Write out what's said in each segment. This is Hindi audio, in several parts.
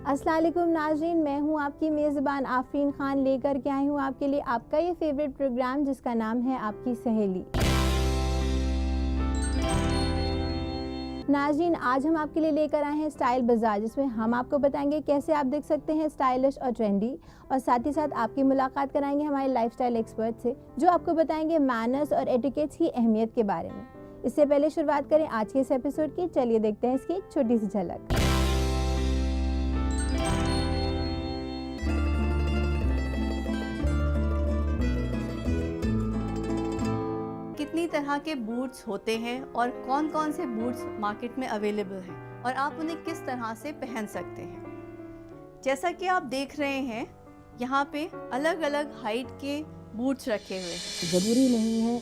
अस्सलाम वालेकुम नाज़रीन, मैं हूं आपकी मेज़बान आफरीन ख़ान, लेकर के आई हूं आपके लिए आपका ये फेवरेट प्रोग्राम जिसका नाम है आपकी सहेली। नाज़रीन, आज हम आपके लिए लेकर आए हैं स्टाइल बाज़ार, जिसमें हम आपको बताएंगे कैसे आप देख सकते हैं स्टाइलिश और ट्रेंडी, और साथ ही साथ आपकी मुलाकात कराएंगे हमारे लाइफस्टाइल एक्सपर्ट से, जो आपको बताएंगे मैनर्स और एटिकेट्स की अहमियत के बारे में। इससे पहले शुरुआत करें आज के इस एपिसोड की। चलिए देखते हैं इसकी एक छोटी सी झलक। कितनी तरह के बूट्स होते हैं और कौन कौन से बूट्स मार्केट में अवेलेबल हैं और आप उन्हें किस तरह से पहन सकते हैं। जैसा कि आप देख रहे हैं, यहाँ पे अलग अलग हाइट के बूट्स रखे हुए हैं। ज़रूरी नहीं है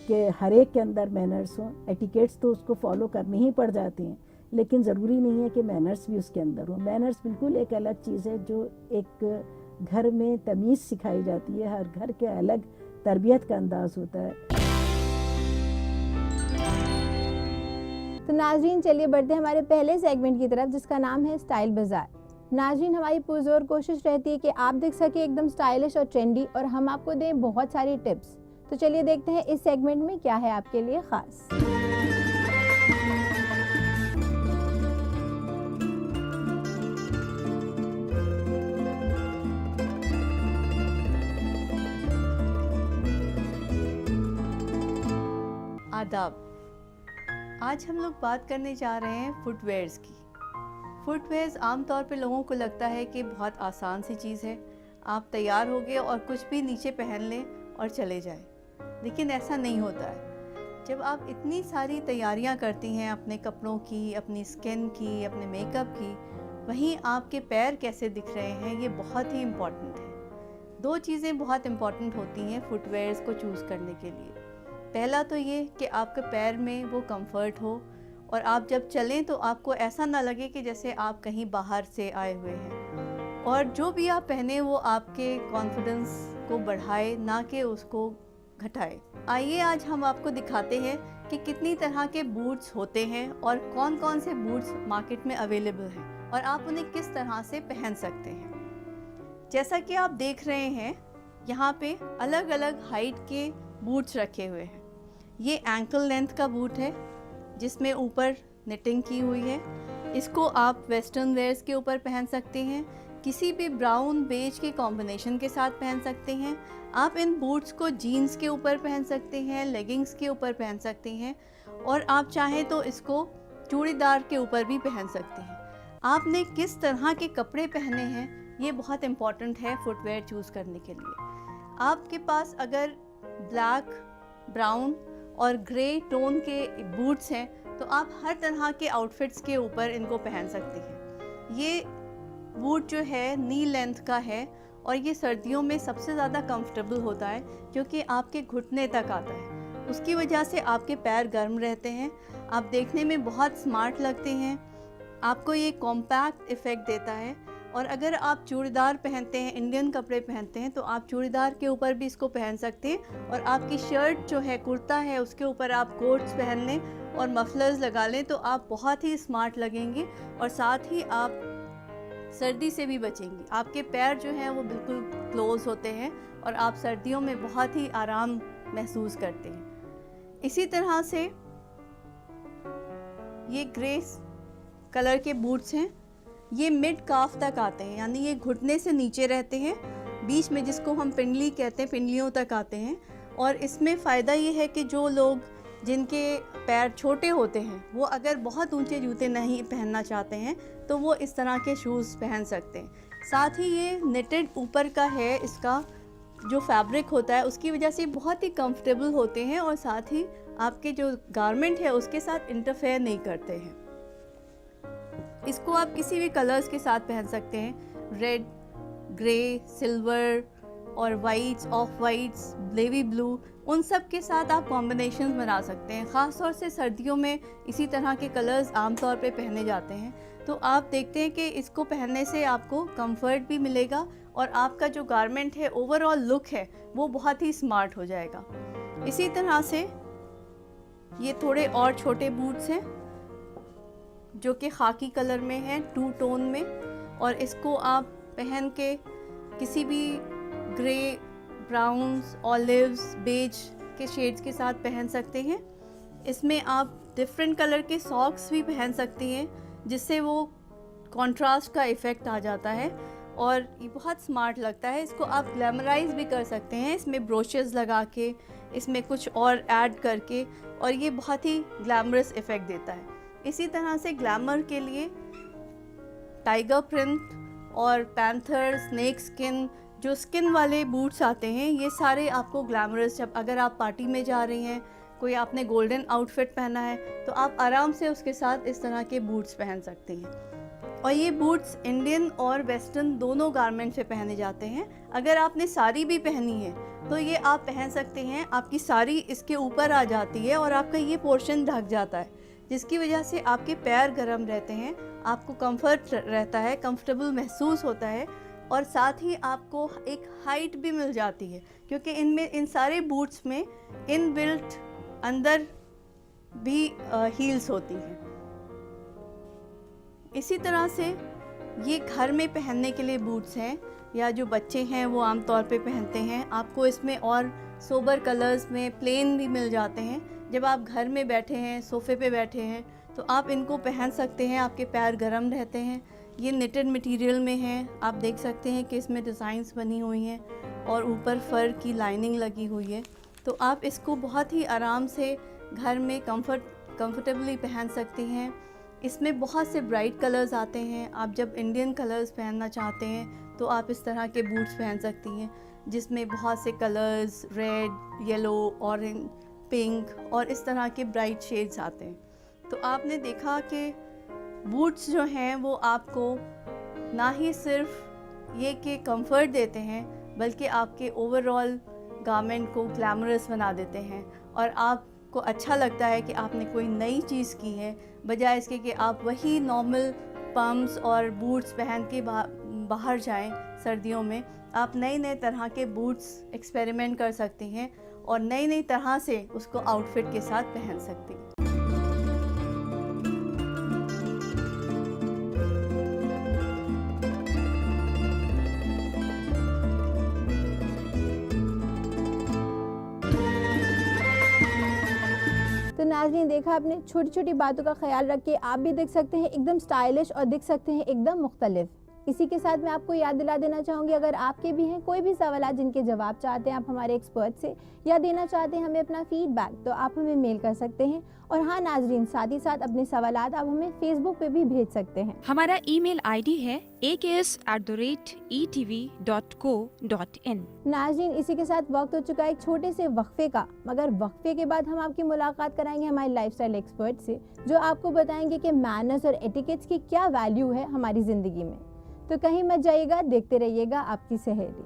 कि हर एक के अंदर मैनर्स हों। एटिकेट्स तो उसको फॉलो करने ही पड़ जाते हैं, लेकिन ज़रूरी नहीं है कि मैनर्स भी उसके अंदर हों। मैनर्स बिल्कुल एक अलग चीज़ है जो एक घर में तमीज़ सिखाई जाती है। हर घर के अलग तरबियत का अंदाज़ होता है। तो नाज़रीन, चलिए बढ़ते हैं हमारे पहले सेगमेंट की तरफ, जिसका नाम है स्टाइल बाज़ार। नाज़रीन, हमारी पुरज़ोर कोशिश रहती है कि आप दिख सके एकदम स्टाइलिश और ट्रेंडी, और हम आपको दें बहुत सारी टिप्स। तो चलिए देखते हैं इस सेगमेंट में क्या है आपके लिए ख़ास। आदाब। आज हम लोग बात करने जा रहे हैं फुटवेयर्स की। फुटवेयर्स आमतौर पे लोगों को लगता है कि बहुत आसान सी चीज़ है, आप तैयार हो गए और कुछ भी नीचे पहन लें और चले जाएं, लेकिन ऐसा नहीं होता है। जब आप इतनी सारी तैयारियां करती हैं अपने कपड़ों की, अपनी स्किन की, अपने मेकअप की, वहीं आपके पैर कैसे दिख रहे हैं, ये बहुत ही इम्पॉर्टेंट है। दो चीज़ें बहुत इम्पॉर्टेंट होती हैं फुटवेयर्स को चूज़ करने के लिए। पहला तो ये कि आपके पैर में वो कंफर्ट हो और आप जब चलें तो आपको ऐसा ना लगे कि जैसे आप कहीं बाहर से आए हुए हैं, और जो भी आप पहने वो आपके कॉन्फिडेंस को बढ़ाए, ना कि उसको घटाए। आइए आज हम आपको दिखाते हैं कि कितनी तरह के बूट्स होते हैं और कौन कौन से बूट्स मार्केट में अवेलेबल हैं और आप उन्हें किस तरह से पहन सकते हैं। जैसा कि आप देख रहे हैं, यहाँ पे अलग अलग हाइट के बूट्स रखे हुए हैं। ये एंकल लेंथ का बूट है जिसमें ऊपर निटिंग की हुई है। इसको आप वेस्टर्न वेयर्स के ऊपर पहन सकते हैं, किसी भी ब्राउन बेज के कॉम्बिनेशन के साथ पहन सकते हैं। आप इन बूट्स को जीन्स के ऊपर पहन सकते हैं, लेगिंग्स के ऊपर पहन सकते हैं, और आप चाहें तो इसको चूड़ीदार के ऊपर भी पहन सकते हैं। आपने किस तरह के कपड़े पहने हैं ये बहुत इम्पॉर्टेंट है फुटवेयर चूज़ करने के लिए। आपके पास अगर ब्लैक, ब्राउन और ग्रे टोन के बूट्स हैं तो आप हर तरह के आउटफिट्स के ऊपर इनको पहन सकते हैं। ये बूट जो है नी लेंथ का है और ये सर्दियों में सबसे ज़्यादा कंफर्टेबल होता है क्योंकि आपके घुटने तक आता है। उसकी वजह से आपके पैर गर्म रहते हैं, आप देखने में बहुत स्मार्ट लगते हैं, आपको ये कॉम्पैक्ट इफ़ेक्ट देता है। और अगर आप चूड़ीदार पहनते हैं, इंडियन कपड़े पहनते हैं, तो आप चूड़ीदार के ऊपर भी इसको पहन सकते हैं, और आपकी शर्ट जो है, कुर्ता है, उसके ऊपर आप कोट्स पहन लें और मफलर्स लगा लें तो आप बहुत ही स्मार्ट लगेंगे और साथ ही आप सर्दी से भी बचेंगे। आपके पैर जो हैं वो बिल्कुल क्लोज होते हैं और आप सर्दियों में बहुत ही आराम महसूस करते हैं। इसी तरह से ये ग्रे कलर के बूट्स हैं, ये मिड काफ तक आते हैं, यानी ये घुटने से नीचे रहते हैं, बीच में जिसको हम पिंडली कहते हैं, पिंडलियों तक आते हैं। और इसमें फ़ायदा ये है कि जो लोग जिनके पैर छोटे होते हैं वो अगर बहुत ऊंचे जूते नहीं पहनना चाहते हैं तो वो इस तरह के शूज़ पहन सकते हैं। साथ ही ये निटेड ऊपर का है, इसका जो फैब्रिक होता है उसकी वजह से बहुत ही कंफर्टेबल होते हैं और साथ ही आपके जो गारमेंट है उसके साथ इंटरफेयर नहीं करते हैं। इसको आप किसी भी कलर्स के साथ पहन सकते हैं, रेड, ग्रे, सिल्वर और whites, off whites, navy blue, उन सब के साथ आप कॉम्बिनेशंस बना सकते हैं। ख़ास तौर से सर्दियों में इसी तरह के कलर्स आमतौर पे पहने जाते हैं, तो आप देखते हैं कि इसको पहनने से आपको कंफर्ट भी मिलेगा और आपका जो गारमेंट है, ओवरऑल लुक है, वो बहुत ही स्मार्ट हो जाएगा। इसी तरह से ये थोड़े और छोटे बूट्स हैं जो कि खाकी कलर में हैं, टू टोन में, और इसको आप पहन के किसी भी ग्रे, ब्राउन्स, ऑलिव्स, बेज के शेड्स के साथ पहन सकते हैं। इसमें आप डिफरेंट कलर के सॉक्स भी पहन सकती हैं, जिससे वो कंट्रास्ट का इफ़ेक्ट आ जाता है और ये बहुत स्मार्ट लगता है। इसको आप ग्लैमराइज भी कर सकते हैं, इसमें ब्रोशेस लगा के, इसमें कुछ और ऐड करके, और ये बहुत ही ग्लैमरस इफ़ेक्ट देता है। इसी तरह से ग्लैमर के लिए टाइगर प्रिंट और पैंथर, स्नेक स्किन, जो स्किन वाले बूट्स आते हैं, ये सारे आपको ग्लैमरस, जब अगर आप पार्टी में जा रही हैं, कोई आपने गोल्डन आउटफिट पहना है, तो आप आराम से उसके साथ इस तरह के बूट्स पहन सकती हैं। और ये बूट्स इंडियन और वेस्टर्न दोनों गारमेंट से पहने जाते हैं। अगर आपने साड़ी भी पहनी है तो ये आप पहन सकते हैं, आपकी साड़ी इसके ऊपर आ जाती है और आपका ये पोर्शन ढक जाता है, जिसकी वजह से आपके पैर गर्म रहते हैं, आपको कंफर्ट रहता है, कंफर्टेबल महसूस होता है, और साथ ही आपको एक हाइट भी मिल जाती है, क्योंकि इनमें, इन सारे बूट्स में इनबिल्ट अंदर भी हील्स होती हैं। इसी तरह से ये घर में पहनने के लिए बूट्स हैं, या जो बच्चे हैं वो आम तौर पे पहनते हैं। आपको इसमें और सोबर कलर्स में प्लेन भी मिल जाते हैं। जब आप घर में बैठे हैं, सोफ़े पे बैठे हैं, तो आप इनको पहन सकते हैं, आपके पैर गर्म रहते हैं। ये निटेड मटेरियल में हैं, आप देख सकते हैं कि इसमें डिज़ाइंस बनी हुई हैं और ऊपर फर की लाइनिंग लगी हुई है। तो आप इसको बहुत ही आराम से घर में कंफर्टेबली पहन सकती हैं। इसमें बहुत से ब्राइट कलर्स आते हैं। आप जब इंडियन कलर्स पहनना चाहते हैं तो आप इस तरह के बूट्स पहन सकती हैं, जिसमें बहुत से colours, red, yellow, orange, pink और इस तरह के ब्राइट शेड्स आते हैं। तो आपने देखा कि बूट्स जो हैं वो आपको ना ही सिर्फ ये कि कंफर्ट देते हैं, बल्कि आपके ओवरऑल गारमेंट को ग्लैमरस बना देते हैं, और आपको अच्छा लगता है कि आपने कोई नई चीज़ की है, बजाय इसके कि आप वही नॉर्मल पम्प्स और बूट्स पहन के बाहर जाएं। सर्दियों में आप नए नए तरह के बूट्स एक्सपेरिमेंट कर सकती हैं और नई नई तरह से उसको आउटफिट के साथ पहन सकती हैं। तो नाज़रीन, देखा आपने, छोटी छोटी बातों का ख्याल रख के आप भी दिख सकते हैं एकदम स्टाइलिश और दिख सकते हैं एकदम मुख्तलिफ। इसी के साथ मैं आपको याद दिला देना चाहूँगी, अगर आपके भी हैं कोई भी सवाल जिनके जवाब चाहते हैं आप हमारे एक्सपर्ट से, या देना चाहते हैं हमें अपना फीडबैक, तो आप हमें मेल कर सकते हैं। और हाँ नाज़रीन, साथ ही साथ अपने सवालात आप हमें फेसबुक पे भी भेज सकते हैं। हमारा ईमेल आईडी है aks@etv.co.in। नाज़रीन, इसी के साथ वक्त हो चुका है एक छोटे से वक्फे का, मगर वक्फे के बाद हम आपकी मुलाकात कराएंगे हमारे लाइफस्टाइल एक्सपर्ट से, जो आपको बताएंगे कि मैनर्स और एटिकेट्स की क्या वैल्यू है हमारी ज़िंदगी में। तो कहीं मत जाइएगा, देखते रहिएगा आपकी सहेली।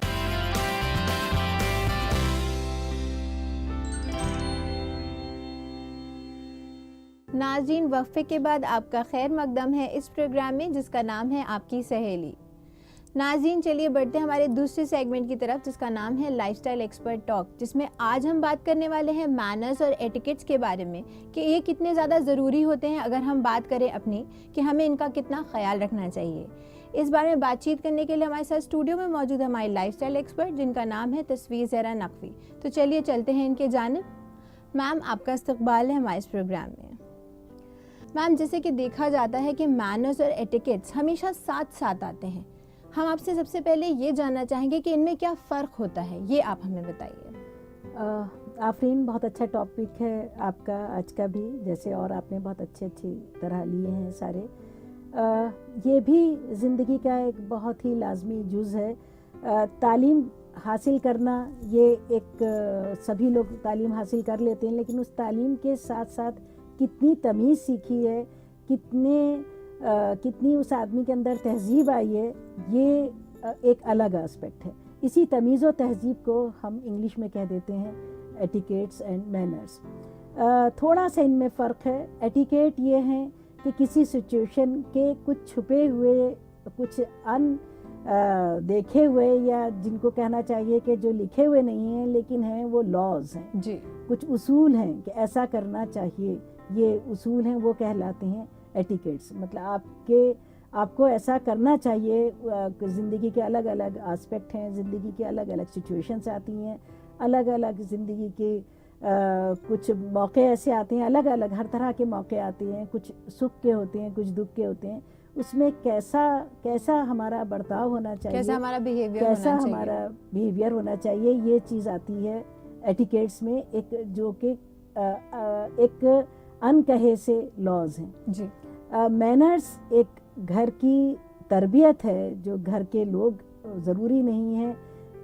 नाज़रीन, वक्फे के बाद आपका खैर मकदम है इस प्रोग्राम में, जिसका नाम है आपकी सहेली। नाज़रीन, चलिए बढ़ते हैं हमारे दूसरे सेगमेंट की तरफ, जिसका नाम है लाइफस्टाइल एक्सपर्ट टॉक, जिसमें आज हम बात करने वाले हैं मैनर्स और एटिकेट्स के बारे में, कि ये कितने ज़्यादा ज़रूरी होते हैं अगर हम बात करें अपनी, कि हमें इनका कितना ख्याल रखना चाहिए। इस बारे में बातचीत करने के लिए हमारे साथ स्टूडियो में मौजूद है हमारे लाइफस्टाइल एक्सपर्ट, जिनका नाम है तस्वीर ज़हरा नकवी। तो चलिए चलते हैं इनके जानिब। मैम, आपका इस्तकबाल है हमारे इस प्रोग्राम में। मैम, जैसे कि देखा जाता है कि मैनर्स और एटिकेट्स हमेशा साथ साथ आते हैं। हम आपसे सबसे पहले ये जानना चाहेंगे कि इनमें क्या फ़र्क होता है, ये आप हमें बताइए। आफरीन, बहुत अच्छा टॉपिक है आपका आज का भी, जैसे और आपने बहुत अच्छी तरह लिए हैं सारे। ये भी ज़िंदगी का एक बहुत ही लाजमी जुज़ है। तालीम हासिल करना, ये एक सभी लोग तालीम हासिल कर लेते हैं, लेकिन उस तालीम के साथ साथ कितनी तमीज़ सीखी है, कितनी उस आदमी के अंदर तहजीब आई है, ये एक अलग एस्पेक्ट है। इसी तमीज़ और तहजीब को हम इंग्लिश में कह देते हैं एटिकेट्स एंड मैनर्स। थोड़ा सा इनमें फ़र्क है। एटिकेट ये है कि किसी सिचुएशन के कुछ छुपे हुए, कुछ देखे हुए, या जिनको कहना चाहिए कि जो लिखे हुए नहीं हैं लेकिन हैं, वो लॉज हैं जी, कुछ उसूल हैं कि ऐसा करना चाहिए, ये उसूल हैं, वो कहलाते हैं एटिकेट्स। मतलब आपको ऐसा करना चाहिए। ज़िंदगी के अलग अलग आस्पेक्ट हैं, ज़िंदगी की अलग अलग सिचुएशंस आती हैं, अलग अलग ज़िंदगी के कुछ मौके ऐसे आते हैं, अलग अलग हर तरह के मौके आते हैं, कुछ सुख के होते हैं, कुछ दुख के होते हैं। उसमें कैसा हमारा बर्ताव होना चाहिए, कैसा हमारा बिहेवियर कैसा होना चाहिए। हमारा बिहेवियर होना चाहिए, ये चीज़ आती है एटिकेट्स में, एक जो कि एक अनकहे से लॉज हैं। जी मैनर्स एक घर की तरबियत है, जो घर के लोग, ज़रूरी नहीं है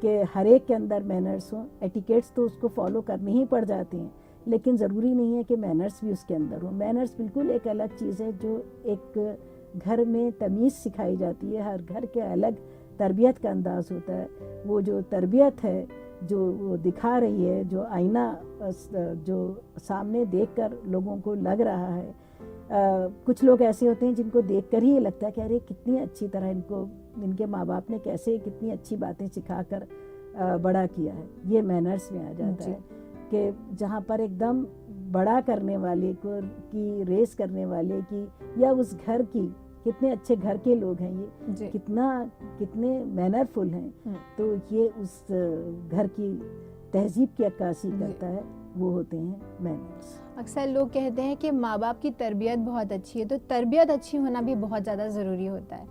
कि हर एक के अंदर मैनर्स हों। एटिकेट्स तो उसको फॉलो करने ही पड़ जाते हैं, लेकिन ज़रूरी नहीं है कि मैनर्स भी उसके अंदर हों। मैनर्स बिल्कुल एक अलग चीज़ है, जो एक घर में तमीज़ सिखाई जाती है। हर घर के अलग तरबियत का अंदाज़ होता है। वो जो तरबियत है, जो वो दिखा रही है, जो आईना जो सामने देखकर लोगों को लग रहा है। कुछ लोग ऐसे होते हैं जिनको देखकर ही ये लगता है कि अरे कितनी अच्छी तरह इनके माँ बाप ने कैसे कितनी अच्छी बातें सिखाकर बड़ा किया है। ये मैनर्स में आ जाता है कि जहाँ पर एकदम बड़ा करने वाले की रेस करने वाले की, या उस घर की, कितने अच्छे घर के लोग हैं ये, जी कितने मैनरफुल हैं, तो ये उस घर की तहजीब की अक्कासी करता है। वो होते हैं मैनर्स। अक्सर लोग कहते हैं कि माँ बाप की तरबियत बहुत अच्छी है, तो तरबियत अच्छी होना भी बहुत ज़्यादा ज़रूरी होता है।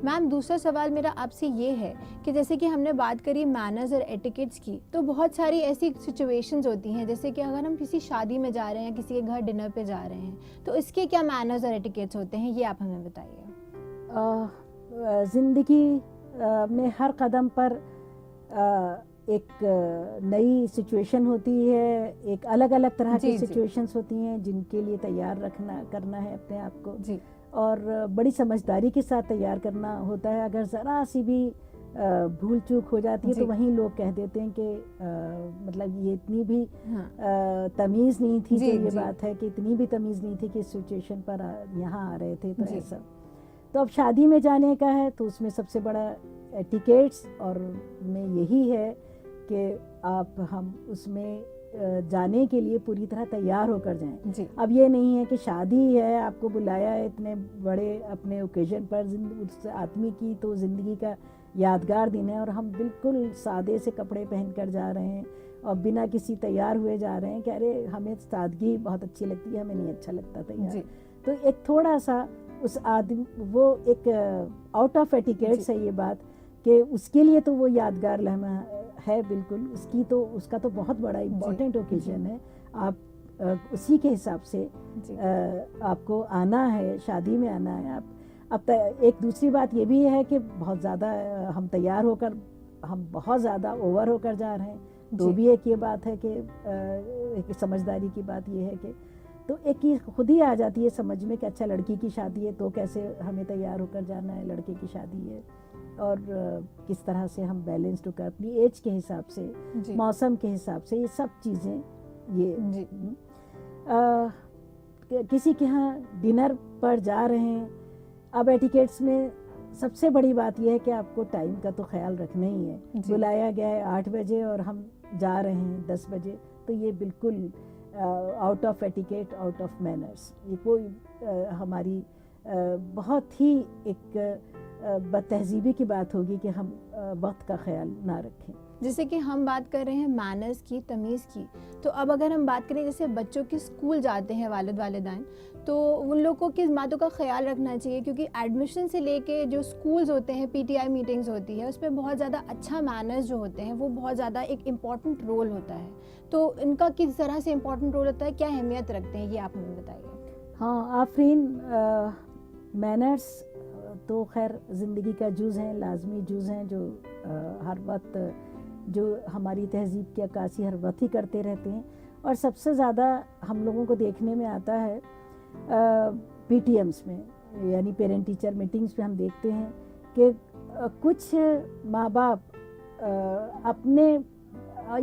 मैम, दूसरा सवाल मेरा आपसे ये है कि जैसे कि हमने बात करी मैनर्स और एटिकेट्स की, तो बहुत सारी ऐसी सिचुएशंस होती हैं, जैसे कि अगर हम किसी शादी में जा रहे हैं, किसी के घर डिनर पे जा रहे हैं, तो इसके क्या मैनर्स और एटिकेट्स होते हैं, ये आप हमें बताइए। ज़िंदगी में हर कदम पर एक नई सिचुएशन होती है, एक अलग अलग तरह की सिचुएशंस होती हैं जिनके लिए तैयार करना है अपने आप को जी और बड़ी समझदारी के साथ तैयार करना होता है। अगर ज़रा सी भी भूल चूक हो जाती है तो वहीं लोग कह देते हैं कि मतलब ये इतनी भी तमीज़ नहीं थी, तो ये बात है कि इतनी भी तमीज़ नहीं थी कि इस सिचुएशन पर यहाँ आ रहे थे, तो ऐसा। तो अब शादी में जाने का है, तो उसमें सबसे बड़ा एटिकेट्स और में यही है कि हम उसमें जाने के लिए पूरी तरह तैयार होकर जाएं। अब ये नहीं है कि शादी है, आपको बुलाया है इतने बड़े अपने ओकेजन पर, उस आदमी की तो ज़िंदगी का यादगार दिन है और हम बिल्कुल सादे से कपड़े पहन कर जा रहे हैं और बिना किसी तैयार हुए जा रहे हैं कि अरे हमें सादगी बहुत अच्छी लगती है, हमें नहीं अच्छा लगता तैयार। तो एक थोड़ा सा उस आदमी, वो एक आउट ऑफ एटिकेट्स है ये बात कि उसके लिए तो वो यादगार लम्हा है बिल्कुल, उसका तो बहुत बड़ा इम्पोर्टेंट ओकेजन है। आप उसी के हिसाब से आपको आना है, शादी में आना है। अब एक दूसरी बात ये भी है कि बहुत ज़्यादा हम तैयार होकर, हम बहुत ज़्यादा ओवर होकर जा रहे हैं, तो भी एक ये बात है कि एक समझदारी की बात ये है कि तो एक ही खुद ही आ जाती है समझ में कि अच्छा लड़की की शादी है तो कैसे हमें तैयार होकर जाना है, लड़के की शादी है, और किस तरह से हम बैलेंस्ड होकर अपनी एज के हिसाब से, मौसम के हिसाब से, ये सब चीज़ें ये किसी के यहाँ डिनर पर जा रहे हैं। अब एटिकेट्स में सबसे बड़ी बात यह है कि आपको टाइम का तो ख्याल रखना ही है। बुलाया गया है 8 बजे और हम जा रहे हैं 10 बजे, तो ये बिल्कुल out of etiquette, out of manners. ये कोई हमारी बहुत ही एक बदतहजीबी की बात होगी कि हम वक्त का ख्याल ना रखें। जैसे कि हम बात कर रहे हैं मैनर्स की, तमीज़ की, तो अब अगर हम बात करें जैसे बच्चों के स्कूल जाते हैं वालिदैन, तो उन लोगों को किस बातों का ख्याल रखना चाहिए, क्योंकि एडमिशन से लेके जो स्कूल्स होते हैं, पीटीआई मीटिंग्स होती है, उसमें बहुत ज़्यादा अच्छा मैनर्स जो होते हैं वो बहुत ज़्यादा एक इम्पॉर्टेंट रोल होता है। तो इनका किस तरह से इम्पॉर्टेंट रोल होता है, क्या अहमियत रखते हैं, ये आप हमें बताइए। हाँ आफरीन, मैनर्स तो खैर ज़िंदगी का जुज़ हैं, लाजमी जुज़ हैं, जो हर वक्त जो हमारी तहजीब की अक्कासी हर वक्त ही करते रहते हैं। और सबसे ज़्यादा हम लोगों को देखने में आता है पीटीएम्स में, यानी पेरेंट टीचर मीटिंग्स में हम देखते हैं कि कुछ माँ बाप अपने,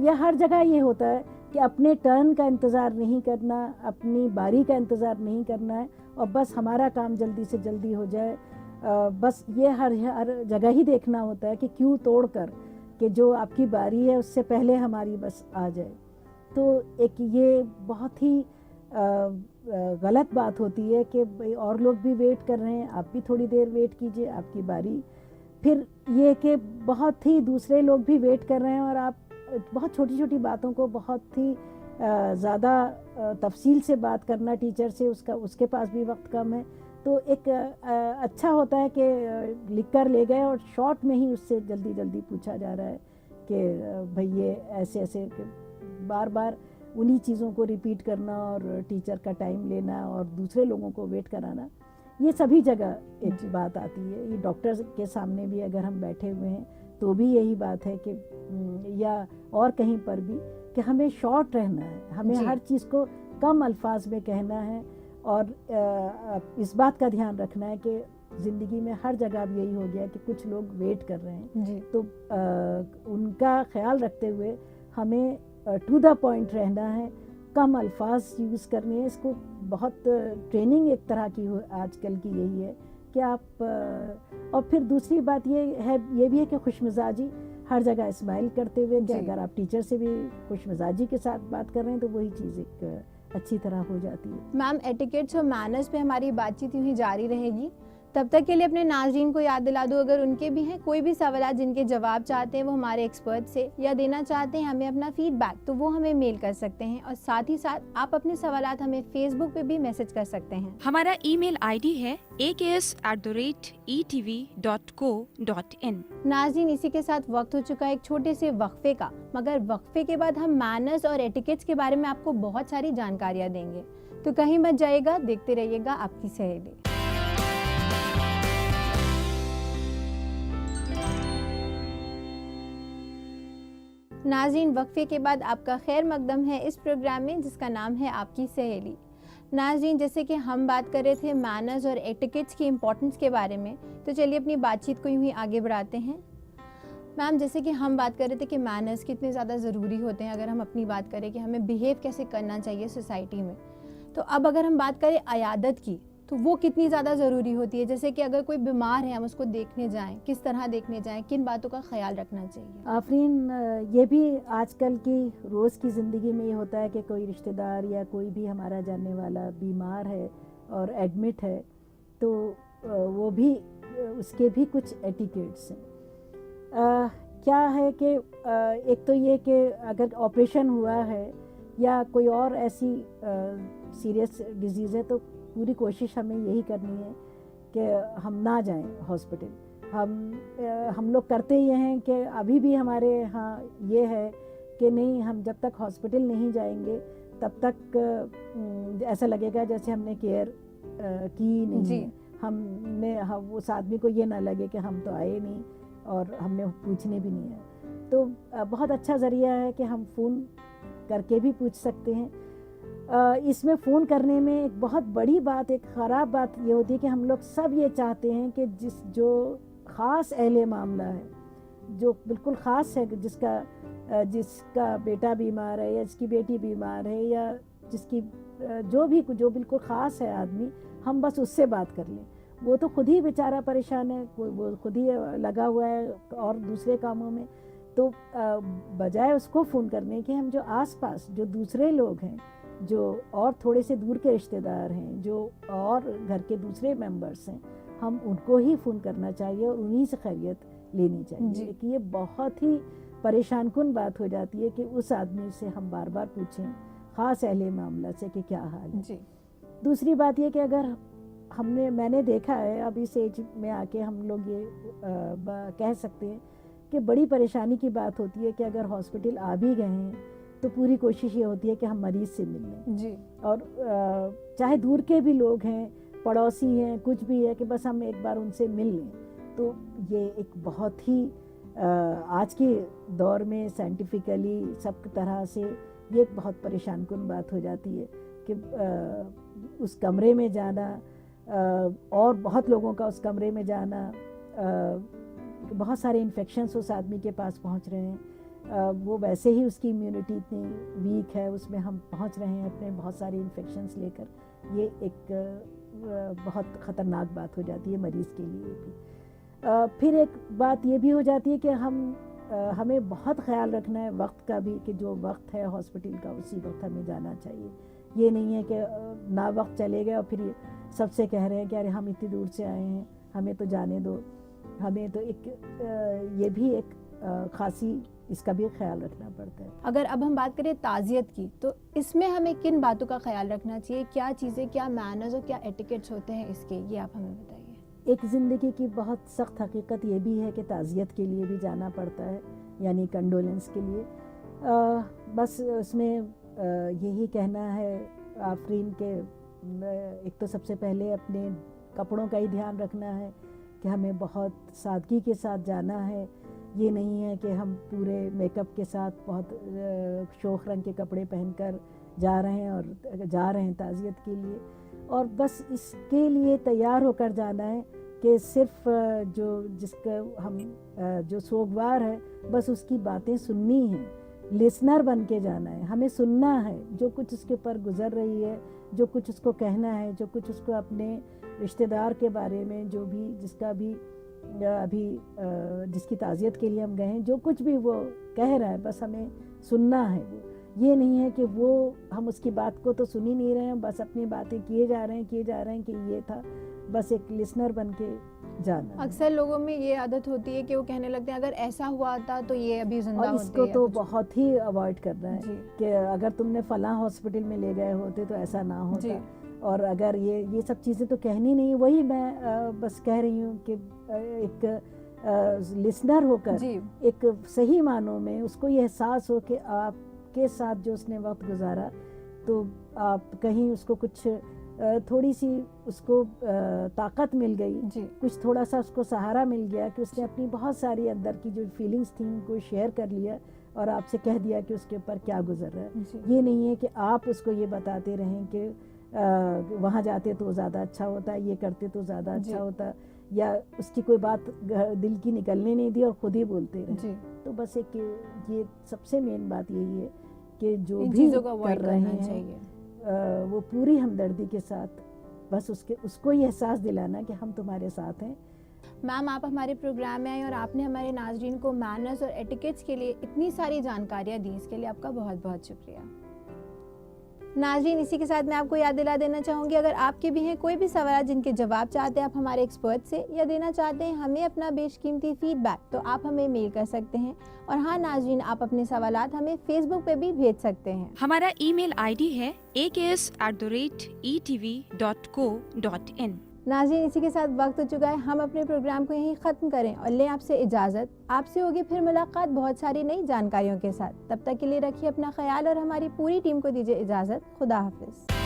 या हर जगह ये होता है कि अपने टर्न का इंतज़ार नहीं करना, अपनी बारी का इंतज़ार नहीं करना है और बस हमारा काम जल्दी से जल्दी हो जाए। बस ये हर जगह ही देखना होता है कि क्यों तोड़कर कि जो आपकी बारी है उससे पहले हमारी बस आ जाए। तो एक ये बहुत ही गलत बात होती है कि भाई और लोग भी वेट कर रहे हैं, आप भी थोड़ी देर वेट कीजिए, आपकी बारी। फिर ये कि बहुत ही दूसरे लोग भी वेट कर रहे हैं और आप बहुत छोटी छोटी बातों को बहुत ही ज़्यादा तफसील से बात करना टीचर से, उसके पास भी वक्त कम है। तो एक अच्छा होता है कि लिख कर ले गए और शॉर्ट में ही उससे जल्दी जल्दी पूछा जा रहा है कि भाई ये ऐसे ऐसे, बार बार उन्हीं चीज़ों को रिपीट करना और टीचर का टाइम लेना और दूसरे लोगों को वेट कराना, ये सभी जगह एक बात आती है। ये डॉक्टर के सामने भी अगर हम बैठे हुए हैं तो भी यही बात है कि या और कहीं पर भी कि हमें शॉर्ट रहना है, हमें हर चीज़ को कम अल्फाज में कहना है। और इस बात का ध्यान रखना है कि ज़िंदगी में हर जगह अब यही हो गया कि कुछ लोग वेट कर रहे हैं, तो उनका ख्याल रखते हुए हमें टू द पॉइंट रहना है, कम अल्फाज यूज़ करने हैं। इसको बहुत ट्रेनिंग एक तरह की आजकल की यही है कि आप और फिर दूसरी बात ये भी है कि खुशमिजाजी, हर जगह स्माइल करते हुए कि अगर आप टीचर से भी खुशमिजाजी के साथ बात कर रहे हैं तो वही चीज़ एक अच्छी तरह हो जाती है। मैम, एटिकेट्स और मैनर्स पे हमारी बातचीत यूँ ही जारी रहेगी। तब तक के लिए अपने नाज़रीन को याद दिला दो, अगर उनके भी हैं कोई भी सवाल जिनके जवाब चाहते हैं वो हमारे एक्सपर्ट से, या देना चाहते हैं हमें अपना फीडबैक, तो वो हमें मेल कर सकते हैं। और साथ ही साथ आप अपने सवालात हमें फेसबुक पे भी मैसेज कर सकते हैं। हमारा ईमेल आईडी है aks@etv.co.in। नाज़रीन, इसी के साथ वक्त हो चुका है एक छोटे से वक्फे का, मगर वक्फे के बाद हम मैनर्स और एटिकेट्स के बारे में आपको बहुत सारी जानकारियाँ देंगे, तो कहीं मत जाइएगा, देखते रहिएगा आपकी सहेली। नाज़रीन, वक्फे के बाद आपका खैर मकदम है इस प्रोग्राम में जिसका नाम है आपकी सहेली। नाज़रीन, जैसे कि हम बात कर रहे थे मैनर्स और एटिकेट्स की इम्पोर्टेंस के बारे में, तो चलिए अपनी बातचीत को यूँ ही आगे बढ़ाते हैं। मैम, जैसे कि हम बात कर रहे थे कि मैनर्स कितने ज़्यादा ज़रूरी होते हैं, अगर हम अपनी बात करें कि हमें बिहेव कैसे करना चाहिए सोसाइटी में, तो अब अगर हम बात करें अयादत की, तो वो कितनी ज़्यादा ज़रूरी होती है। जैसे कि अगर कोई बीमार है, हम उसको देखने जाएं, किस तरह देखने जाएं, किन बातों का ख्याल रखना चाहिए। आफरीन, ये भी आजकल की रोज़ की ज़िंदगी में ये होता है कि कोई रिश्तेदार या कोई भी हमारा जानने वाला बीमार है और एडमिट है, तो वो भी उसके भी कुछ एटिकेट्स हैं। क्या है कि एक तो ये कि अगर ऑपरेशन हुआ है या कोई और ऐसी सीरियस डिजीज़ है तो पूरी कोशिश हमें यही करनी है कि हम ना जाएं हॉस्पिटल। हम लोग करते ये हैं कि अभी भी हमारे यहाँ ये है कि नहीं, हम जब तक हॉस्पिटल नहीं जाएंगे तब तक ऐसा लगेगा जैसे हमने केयर की नहीं है। हम उस आदमी को ये ना लगे कि हम तो आए नहीं और हमने पूछने भी नहीं है। तो बहुत अच्छा ज़रिया है कि हम फ़ोन करके भी पूछ सकते हैं। इसमें फ़ोन करने में एक बहुत बड़ी बात, एक ख़राब बात ये होती है कि हम लोग सब ये चाहते हैं कि जो ख़ास अहले मामला है, जो बिल्कुल ख़ास है, जिसका बेटा बीमार है या जिसकी बेटी बीमार है या जिसकी जो बिल्कुल ख़ास है आदमी, हम बस उससे बात कर लें। वो तो खुद ही बेचारा परेशान है, वो खुद ही लगा हुआ है और दूसरे कामों में। तो बजाय उसको फ़ोन करने के, हम जो आसपास जो दूसरे लोग हैं, जो और थोड़े से दूर के रिश्तेदार हैं, जो और घर के दूसरे मेंबर्स हैं, हम उनको ही फ़ोन करना चाहिए और उन्हीं से खैरियत लेनी चाहिए। कि ये बहुत ही परेशान कुन बात हो जाती है कि उस आदमी से हम बार बार पूछें ख़ास अहले मामला से कि क्या हाल है। दूसरी बात ये कि अगर मैंने देखा है अब इस एज में आके, हम लोग ये कह सकते हैं कि बड़ी परेशानी की बात होती है कि अगर हॉस्पिटल आ भी गए हैं तो पूरी कोशिश ये होती है कि हम मरीज़ से मिल लें। और चाहे दूर के भी लोग हैं, पड़ोसी हैं, कुछ भी है, कि बस हम एक बार उनसे मिल लें। तो ये एक बहुत ही आज के दौर में साइंटिफिकली सब तरह से ये एक बहुत परेशान कुन बात हो जाती है कि उस कमरे में जाना और बहुत लोगों का उस कमरे में जाना, बहुत सारे इन्फेक्शंस उस आदमी के पास पहुंच रहे हैं। वो वैसे ही उसकी इम्यूनिटी इतनी वीक है, उसमें हम पहुंच रहे हैं अपने बहुत सारे इन्फेक्शंस लेकर। ये एक बहुत ख़तरनाक बात हो जाती है मरीज़ के लिए भी। फिर एक बात ये भी हो जाती है कि हमें बहुत ख्याल रखना है वक्त का भी, कि जो वक्त है हॉस्पिटल का उसी वक्त हमें जाना चाहिए। ये नहीं है कि ना वक्त चले गए और फिर सबसे कह रहे हैं कि अरे हम इतनी दूर से आए हैं, हमें तो जाने दो। हमें तो ये भी एक खासी इसका भी ख्याल रखना पड़ता है। अगर अब हम बात करें ताज़ियत की, तो इसमें हमें किन बातों का ख्याल रखना चाहिए? क्या चीज़ें, क्या मैनर्स और क्या एटिकेट्स होते हैं इसके, ये आप हमें बताइए। एक ज़िंदगी की बहुत सख्त हकीकत ये भी है कि ताज़ियत के लिए भी जाना पड़ता है, यानी कंडोलेंस के लिए। बस उसमें यही कहना है आफरीन के, एक तो सबसे पहले अपने कपड़ों का ही ध्यान रखना है कि हमें बहुत सादगी के साथ जाना है। ये नहीं है कि हम पूरे मेकअप के साथ बहुत शोख रंग के कपड़े पहनकर जा रहे हैं ताज़ियत के लिए। और बस इसके लिए तैयार होकर जाना है कि सिर्फ जो सोगवार है बस उसकी बातें सुननी है, लिसनर बन के जाना है। हमें सुनना है जो कुछ उसके ऊपर गुजर रही है, जो कुछ उसको कहना है, जो कुछ उसको अपने रिश्तेदार के बारे में, जो भी जिसका भी जिसकी ताज़ियत के लिए हम गए हैं, जो कुछ भी वो कह रहा है बस हमें सुनना है। ये नहीं है कि वो हम उसकी बात को तो सुन ही नहीं रहे हैं, बस अपनी बातें किए जा रहे हैं कि ये था। बस एक लिसनर बन के जाना। अक्सर लोगों में ये आदत होती है कि वो कहने लगते हैं अगर ऐसा हुआ था तो ये अभी जिंदा और होते। इसको तो बहुत ही अवॉइड करना है जी। कि अगर तुमने फलां हॉस्पिटल में ले गए होते तो ऐसा ना होता। जी। और अगर ये सब चीज़ें तो कहनी नहीं, वही मैं बस कह रही हूँ कि एक लिसनर होकर जी। एक सही मानों में उसको ये एहसास हो कि आपके साथ जो उसने वक्त गुजारा, तो आप कहीं उसको कुछ थोड़ी सी उसको ताकत मिल गई, जी। कुछ थोड़ा सा उसको सहारा मिल गया कि उसने अपनी बहुत सारी अंदर की जो फीलिंग्स थी उनको शेयर कर लिया और आपसे कह दिया कि उसके ऊपर क्या गुजर रहा है। जी। ये नहीं है कि आप उसको ये बताते रहें कि वहाँ जाते तो ज़्यादा अच्छा होता, ये करते तो ज़्यादा अच्छा होता, या उसकी कोई बात दिल की निकलने नहीं दी और खुद ही बोलते रहे। जी। तो बस एक ये सबसे मेन बात यही है कि जो इन भी चीज़ों को कर अवॉइड रहे करना हैं चाहिए। वो पूरी हमदर्दी के साथ बस उसको ये एहसास दिलाना कि हम तुम्हारे साथ हैं। मैम, आप हमारे प्रोग्राम में आई और आपने हमारे नाज़रीन को मैनर्स और एटिकेट्स के लिए इतनी सारी जानकारियाँ दी, इसके लिए आपका बहुत बहुत शुक्रिया। नाज़रीन, इसी के साथ मैं आपको याद दिला देना चाहूँगी, अगर आपके भी हैं कोई भी सवाल जिनके जवाब चाहते हैं आप हमारे एक्सपर्ट से, या देना चाहते हैं हमें अपना बेशकीमती फीडबैक, तो आप हमें मेल कर सकते हैं। और हाँ नाज़रीन, आप अपने सवालात हमें फेसबुक पे भी भेज सकते हैं। हमारा ईमेल आईडी है aks@etv.co.in। नाज़रीन, इसी के साथ वक्त हो चुका है हम अपने प्रोग्राम को यहीं ख़त्म करें और लें आपसे इजाज़त। आपसे होगी फिर मुलाकात बहुत सारी नई जानकारियों के साथ। तब तक के लिए रखिए अपना ख्याल और हमारी पूरी टीम को दीजिए इजाज़त। खुदा हाफिज़।